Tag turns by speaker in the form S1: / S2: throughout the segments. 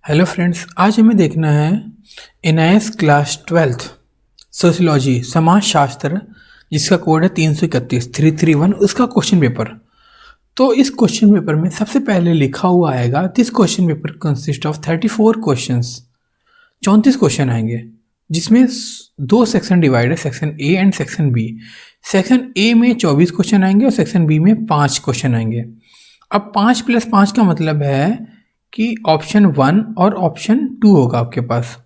S1: Hello friends, आज हमें देखना है एनआईएस क्लास 12th सोशियोलॉजी समाजशास्त्र, जिसका कोड है 331 उसका क्वेश्चन पेपर। तो इस क्वेश्चन पेपर में सबसे पहले लिखा हुआ आएगा, this question paper consist of 34 questions. 34 question आएंगे, जिसमें दो सेक्शन डिवाइड है, section A and section B. Section A में 24 क्वेश्चन आएंगे और सेक्शन बी में 5 क्वेश्चन आएंगे। अब 5 + 5 का मतलब है कि ऑप्शन 1 और ऑप्शन 2 होगा आपके पास।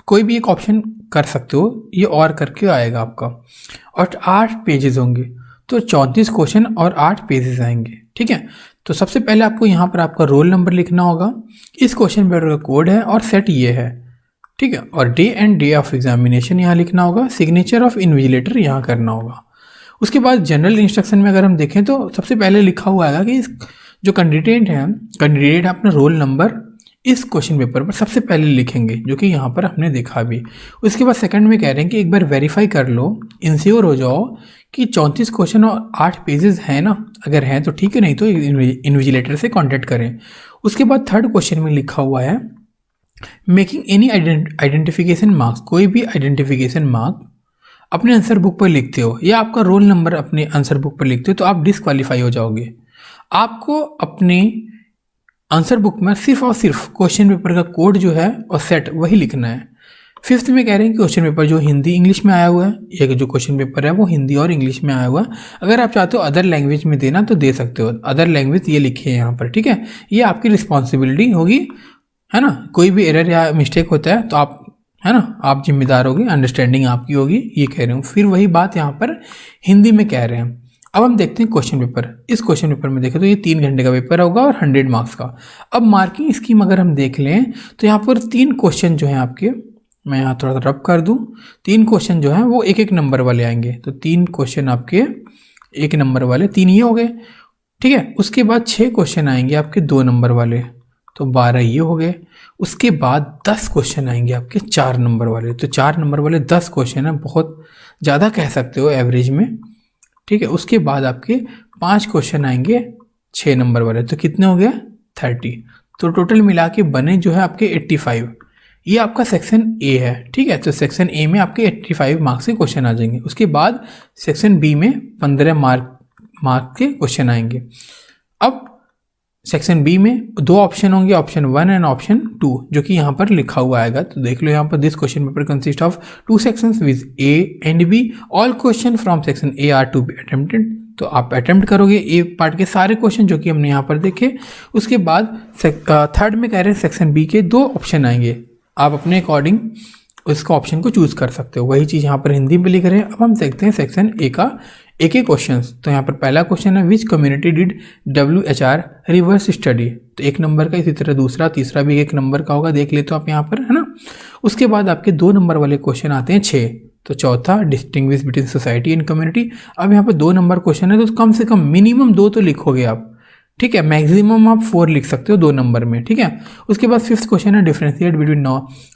S1: कोई भी एक ऑप्शन कर सकते हो, ये और करके आएगा आपका। और 8 पेजेस होंगे, तो 34 क्वेश्चन और 8 पेजेस आएंगे। ठीक है, तो सबसे पहले आपको यहाँ पर आपका रोल नंबर लिखना होगा, इस क्वेश्चन पेपर का कोड है और सेट ये है। ठीक है, और day and day of examination यहाँ लिखना होगा, सिग्नेचर ऑफ इन्विजिलेटर यहाँ करना होगा। उसके बाद जनरल इंस्ट्रक्शन में अगर हम देखें तो सबसे पहले लिखा हुआ है कि जो कैंडिडेट अपना रोल नंबर इस क्वेश्चन पेपर पर सबसे पहले लिखेंगे, जो कि यहाँ पर हमने देखा भी। उसके बाद सेकंड में कह रहे हैं कि एक बार वेरीफाई कर लो, इंश्योर हो जाओ कि 34 क्वेश्चन और 8 पेजेस हैं ना। अगर हैं तो ठीक है, नहीं तो इन्विजिलेटर से कांटेक्ट करें। उसके बाद थर्ड क्वेश्चन में लिखा हुआ है मेकिंग एनी आइडेंटिफिकेशन मार्क्स, कोई भी आइडेंटिफिकेशन मार्क अपने आंसर बुक पर लिखते हो या आपका रोल नंबर अपने आंसर बुक पर लिखते हो तो आप डिसक्वालीफाई हो जाओगे। आपको अपने आंसर बुक में सिर्फ और सिर्फ क्वेश्चन पेपर का कोड जो है और सेट वही लिखना है। फिफ्थ में कह रहे हैं कि क्वेश्चन पेपर जो हिंदी इंग्लिश में आया हुआ है, ये जो क्वेश्चन पेपर है वो हिंदी और इंग्लिश में आया हुआ है। अगर आप चाहते हो अदर लैंग्वेज में देना तो दे सकते हो, अदर लैंग्वेज ये लिखी है यहाँ पर। ठीक है, ये आपकी रिस्पॉन्सिबिलिटी होगी, है ना। कोई भी एरर या मिस्टेक होता है तो आप, है ना, आप जिम्मेदार होगी, अंडरस्टैंडिंग आपकी होगी, ये कह रहे हूँ। फिर वही बात यहाँ पर हिंदी में कह रहे हैं। अब हम देखते हैं क्वेश्चन पेपर। इस क्वेश्चन पेपर में देखें तो ये 3 घंटे का पेपर होगा और 100 मार्क्स का। अब मार्किंग स्कीम अगर हम देख लें तो यहाँ पर 3 क्वेश्चन जो हैं आपके, मैं यहाँ थोड़ा सा रब कर दूँ, 3 क्वेश्चन जो हैं वो 1-1 नंबर वाले आएंगे। तो 3 क्वेश्चन आपके 1 नंबर वाले, 3 ये हो गए। ठीक है, उसके बाद 6 क्वेश्चन आएंगे आपके 2 नंबर वाले, तो 12 ये हो गए। उसके बाद 10 क्वेश्चन आएंगे आपके 4 नंबर वाले, तो 4 नंबर वाले 10 क्वेश्चन हैं, बहुत ज़्यादा कह सकते हो एवरेज में। ठीक है, उसके बाद आपके 5 क्वेश्चन आएंगे 6 नंबर वाले, तो कितने हो गए 30। तो टोटल मिला के बने जो है आपके 85। ये आपका सेक्शन ए है। ठीक है, तो सेक्शन ए में आपके 85 मार्क्स के क्वेश्चन आ जाएंगे। उसके बाद सेक्शन बी में 15 मार्क के क्वेश्चन आएंगे। अब सेक्शन बी में 2 ऑप्शन होंगे, ऑप्शन 1 एंड ऑप्शन 2, जो कि यहाँ पर लिखा हुआ आएगा। तो देख लो यहाँ पर, this question paper consist of 2 sections with A and B, all question from section A are to be attempted. तो आप अटेम्प्ट करोगे ए पार्ट के सारे क्वेश्चन जो कि हमने यहाँ पर देखे। उसके बाद थर्ड में कह रहे हैं सेक्शन बी के 2 ऑप्शन आएंगे, आप अपने अकॉर्डिंग उसका ऑप्शन को चूज कर सकते हो। वही चीज़ यहाँ पर हिंदी में लिख रहे हैं। अब हम देखते हैं सेक्शन ए का एक क्वेश्चन। तो यहाँ पर पहला क्वेश्चन है विच community did WHR reverse study, तो 1 नंबर का। इसी तरह दूसरा तीसरा भी 1 नंबर का होगा, देख लेते हो आप यहाँ पर, है ना। उसके बाद आपके 2 नंबर वाले क्वेश्चन आते हैं 6। तो चौथा distinguish between society and community. अब यहाँ पर 2 नंबर क्वेश्चन है, तो कम से कम मिनिमम 2 तो लिखोगे आप। ठीक है, मैक्सिमम आप 4 लिख सकते हो 2 नंबर में। ठीक है, उसके बाद 5th क्वेश्चन है differentiate between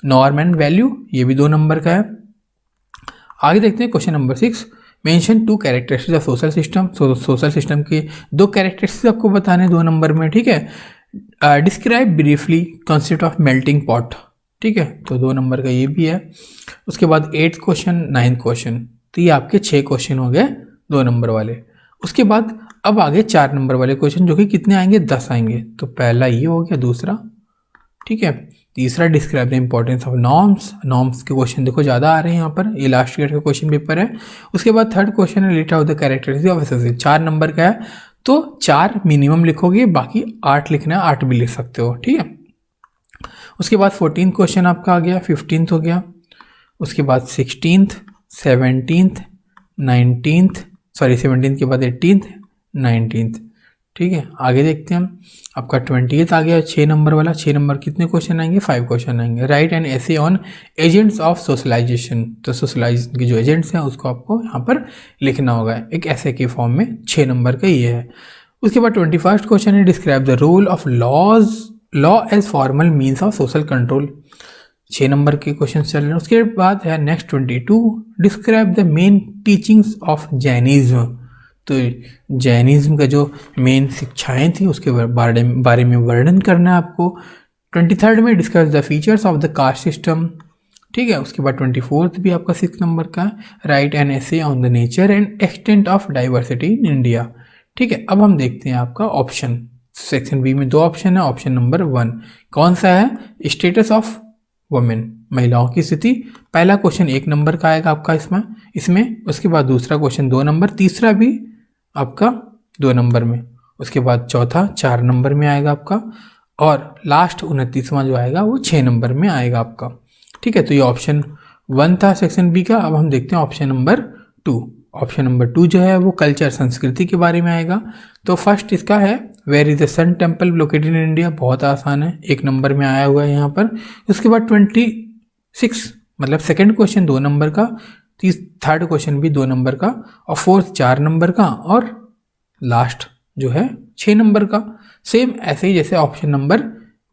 S1: norm and value, ये भी 2 नंबर का है। आगे देखते हैं question number 6, mention 2 characteristics of social system. Social system के 2 कैरेक्टरिस्टिक्स आपको बताने 2 नंबर में। ठीक है, describe briefly concept of melting pot. ठीक है, तो 2 नंबर का ये भी है। उसके बाद 8th क्वेश्चन, 9th क्वेश्चन, तो ये आपके 6 क्वेश्चन हो गए 2 नंबर वाले। उसके बाद अब आगे 4 नंबर वाले क्वेश्चन, जो कि कितने आएंगे 10 आएंगे। तो पहला ये हो गया, दूसरा, ठीक है, तीसरा describe the importance of norms के क्वेश्चन देखो ज़्यादा आ रहे हैं यहाँ पर, ये लास्ट ईयर का क्वेश्चन पेपर है। उसके बाद थर्ड क्वेश्चन है let out the characteristics of association, 4 number का है, तो 4 मिनिमम लिखोगे, बाकी 8 लिखना है, 8 भी लिख सकते हो। ठीक है, उसके बाद 14th क्वेश्चन आपका आ गया, 15th हो गया। उसके बाद 16th, 17th, 19th, 17th के बाद 18th, 19th। ठीक है, आगे देखते हैं हम, आपका 20th आ गया 6 नंबर वाला। 6 नंबर कितने क्वेश्चन आएंगे 5 क्वेश्चन आएंगे। Write an essay on agents of socialization, तो सोशलाइज के जो एजेंट्स हैं उसको आपको यहाँ पर लिखना होगा एक ऐसे के फॉर्म में। 6 नंबर का ये है। उसके बाद 21st क्वेश्चन है describe the role of law as formal means of social control. 6 number के क्वेश्चन चल रहे हैं। उसके बाद है next 22, describe the main teachings of Jainism. तो जैनिज्म का जो मेन शिक्षाएं थी उसके बारे में वर्णन करना है आपको। 23rd में discuss the features of the caste system, ठीक है। उसके बाद 24th भी आपका 6 नंबर का, right an essay on the nature and extent of diversity in India, ठीक है। अब हम देखते हैं आपका ऑप्शन, सेक्शन बी में 2 ऑप्शन है। ऑप्शन नंबर 1 कौन सा है, स्टेटस ऑफ वुमेन, महिलाओं की स्थिति। पहला क्वेश्चन 1 नंबर का आएगा आपका इसमें, उसके बाद दूसरा क्वेश्चन 2 नंबर, तीसरा भी आपका 2 नंबर में, उसके बाद चौथा 4 नंबर में आएगा आपका, और लास्ट 29वां जो आएगा वो 6 नंबर में आएगा आपका, ठीक है। तो ये ऑप्शन 1 था सेक्शन बी का। अब हम देखते हैं ऑप्शन नंबर 2। ऑप्शन नंबर 2 जो है वो कल्चर, संस्कृति के बारे में आएगा। तो फर्स्ट इसका है where is the sun temple located in India, बहुत आसान है, 1 नंबर में आया हुआ है यहाँ पर। उसके बाद 26 मतलब सेकंड क्वेश्चन 2 नंबर का, थर्ड क्वेश्चन भी 2 नंबर का, और फोर्थ 4 नंबर का, और लास्ट जो है 6 नंबर का। सेम ऐसे ही जैसे ऑप्शन नंबर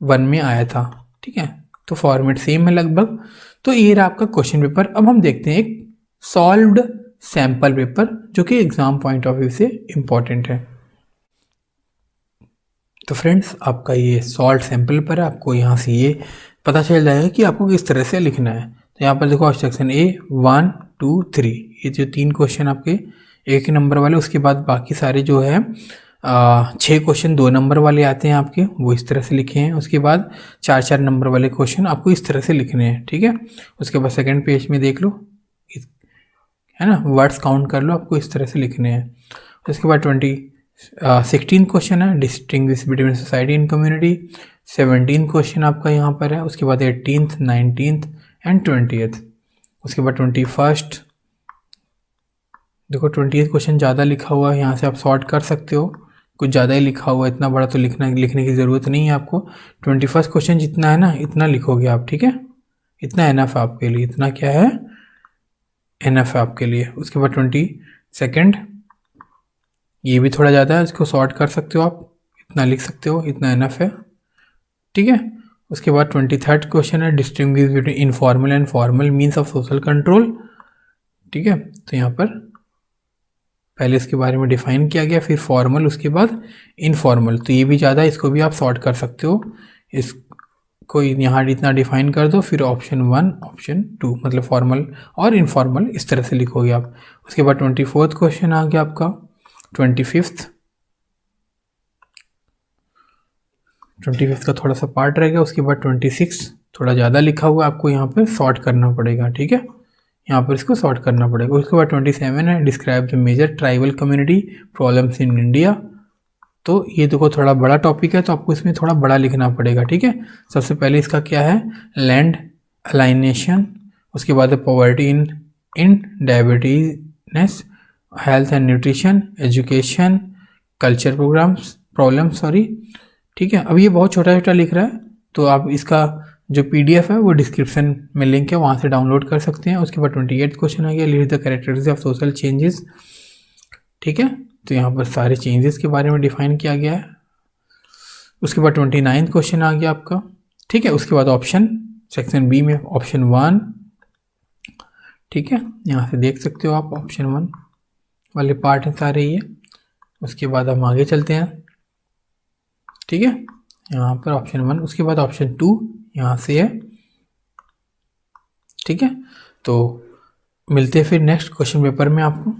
S1: 1 में आया था, ठीक है। तो फॉर्मेट सेम है लगभग। तो ये रहा आपका क्वेश्चन पेपर। अब हम देखते हैं एक सॉल्व्ड सैंपल पेपर जो कि एग्जाम पॉइंट ऑफ व्यू से इम्पॉर्टेंट है। तो फ्रेंड्स आपका ये सॉल्व सैंपल पेपर है, आपको यहाँ से ये पता चल जाएगा कि आपको किस तरह से लिखना है। तो यहाँ पर देखो सेक्शन ए 1 2 3, ये जो 3 क्वेश्चन आपके 1 नंबर वाले, उसके बाद बाकी सारे जो है 6 क्वेश्चन 2 नंबर वाले आते हैं आपके, वो इस तरह से लिखे हैं। उसके बाद 4 नंबर वाले क्वेश्चन आपको इस तरह से लिखने हैं, ठीक है। उसके बाद सेकंड पेज में देख लो, है ना, वर्ड्स काउंट कर लो, आपको इस तरह से लिखने हैं। उसके बाद 16 क्वेश्चन है, distinguish between society and community. 17 question आपका यहाँ पर है। उसके बाद 18th 19th एंड 20th। उसके बाद 21st, देखो 20th क्वेश्चन ज़्यादा लिखा हुआ है, यहाँ से आप सॉर्ट कर सकते हो, कुछ ज़्यादा ही लिखा हुआ है, इतना बड़ा तो लिखने की ज़रूरत नहीं है आपको। 21st क्वेश्चन जितना है ना इतना लिखोगे आप, ठीक है, इतना एनफ है आपके लिए, इतना क्या है, एनफ है आपके लिए। उसके बाद 22nd, ये भी थोड़ा ज़्यादा है, इसको सॉर्ट कर सकते हो आप, इतना लिख सकते हो, इतना एनफ है, ठीक है। उसके बाद 23rd क्वेश्चन है distinguish between informal and formal means of social control, ठीक है। तो यहाँ पर पहले इसके बारे में डिफाइन किया गया, फिर फॉर्मल, उसके बाद इनफॉर्मल। तो ये भी ज़्यादा, इसको भी आप सॉर्ट कर सकते हो, इसको यहाँ इतना डिफाइन कर दो, फिर ऑप्शन 1 ऑप्शन 2 मतलब फॉर्मल और इनफॉर्मल इस तरह से लिखोगे आप। उसके बाद 24th क्वेश्चन आ गया आपका, 25th का थोड़ा सा पार्ट रह गया। उसके बाद 26 थोड़ा ज़्यादा लिखा हुआ है, आपको यहाँ पर सॉर्ट करना पड़ेगा, ठीक है, यहाँ पर इसको सॉर्ट करना पड़ेगा। उसके बाद 27 है describe the major tribal community problems in India. तो ये देखो थोड़ा बड़ा टॉपिक है, तो आपको इसमें थोड़ा बड़ा लिखना पड़ेगा, ठीक है। सबसे पहले इसका क्या है, लैंड अलाइनेशन, उसके बाद poverty in indebtedness, health and nutrition, education, culture problems, ठीक है। अब ये बहुत छोटा छोटा लिख रहा है, तो आप इसका जो PDF है वो डिस्क्रिप्शन में लिंक है, वहाँ से डाउनलोड कर सकते हैं। उसके बाद 28th क्वेश्चन आ गया, lead the characteristics of social changes, ठीक है। तो यहाँ पर सारे चेंजेस के बारे में डिफाइन किया गया है। उसके बाद 29th क्वेश्चन आ गया आपका, ठीक है। उसके बाद ऑप्शन सेक्शन बी में ऑप्शन 1, ठीक है, यहाँ से देख सकते हो आप, ऑप्शन 1 वाले पार्ट हैं सारे ये। उसके बाद हम आगे चलते हैं, ठीक है, यहाँ पर ऑप्शन 1, उसके बाद ऑप्शन 2 यहाँ से है, ठीक है। तो मिलते हैं फिर नेक्स्ट क्वेश्चन पेपर में आपको।